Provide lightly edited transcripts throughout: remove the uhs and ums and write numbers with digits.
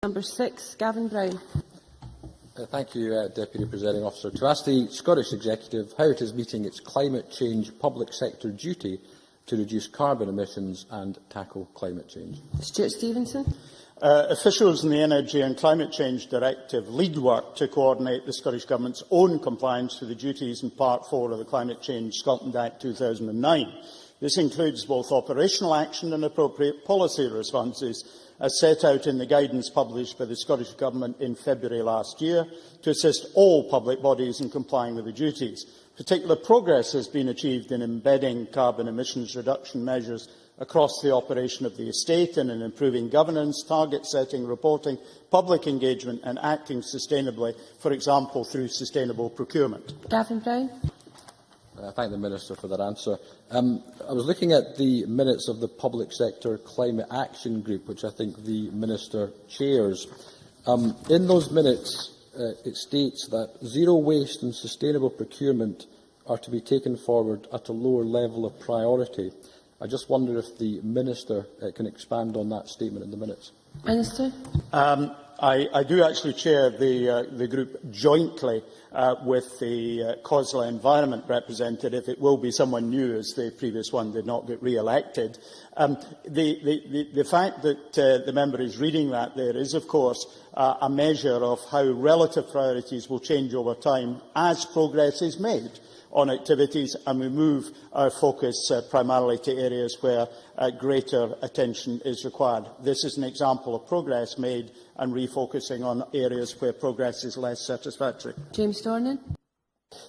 Number 6, Gavin Brown. Thank you, Deputy Presiding Officer. To ask the Scottish Executive how it is meeting its climate change public sector duty to reduce carbon emissions and tackle climate change. Stewart Stevenson. Officials in the Energy and Climate Change Directive lead work to coordinate the Scottish Government's own compliance with the duties in Part 4 of the Climate Change Scotland Act 2009. This includes both operational action and appropriate policy responses, as set out in the guidance published by the Scottish Government in February last year, to assist all public bodies in complying with the duties. Particular progress has been achieved in embedding carbon emissions reduction measures across the operation of the estate and in improving governance, target setting, reporting, public engagement and acting sustainably, for example, through sustainable procurement. Gavin Brown. I thank the Minister for that answer. I was looking at the minutes of the Public Sector Climate Action Group, which I think the Minister chairs. In those minutes, it states that zero waste and sustainable procurement are to be taken forward at a lower level of priority. I just wonder if the Minister can expand on that statement in the minutes. Minister. I do actually chair the group jointly with the COSLA Environment representative. It will be someone new, as the previous one did not get re-elected. The fact that the member is reading that there is, of course, a measure of how relative priorities will change over time as progress is made on activities, and we move our focus primarily to areas where greater attention is required. This is an example of progress made and refocusing on areas where progress is less satisfactory. James Dornan.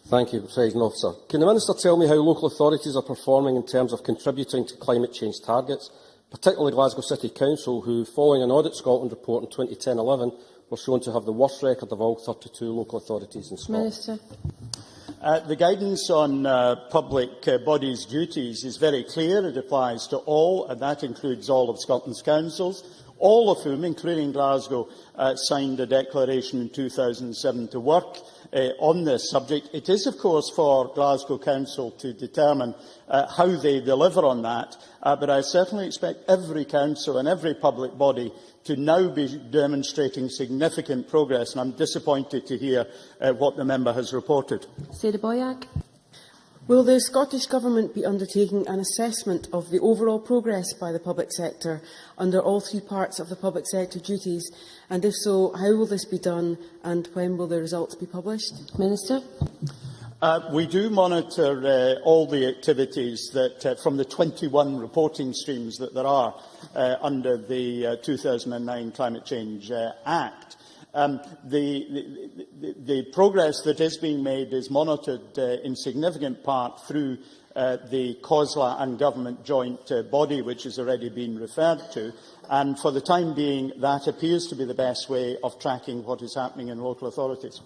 Thank you, Presiding Officer. Can the Minister tell me how local authorities are performing in terms of contributing to climate change targets, particularly Glasgow City Council, who, following an Audit Scotland report in 2010-11, were shown to have the worst record of all 32 local authorities in Scotland? Minister. The guidance on public bodies' duties is very clear. It applies to all, and that includes all of Scotland's councils, all of whom, including Glasgow, signed a declaration in 2007 to work on this subject. It is, of course, for Glasgow Council to determine how they deliver on that, but I certainly expect every council and every public body to now be demonstrating significant progress, and I'm disappointed to hear what the member has reported. Sarah Boyack. Will the Scottish Government be undertaking an assessment of the overall progress by the public sector under all three parts of the public sector duties? And if so, how will this be done and when will the results be published? Minister. We do monitor all the activities that, from the 21 reporting streams that there are under the 2009 Climate Change Act. The progress that is being made is monitored in significant part through the COSLA and Government joint body, which has already been referred to. And for the time being, that appears to be the best way of tracking what is happening in local authorities.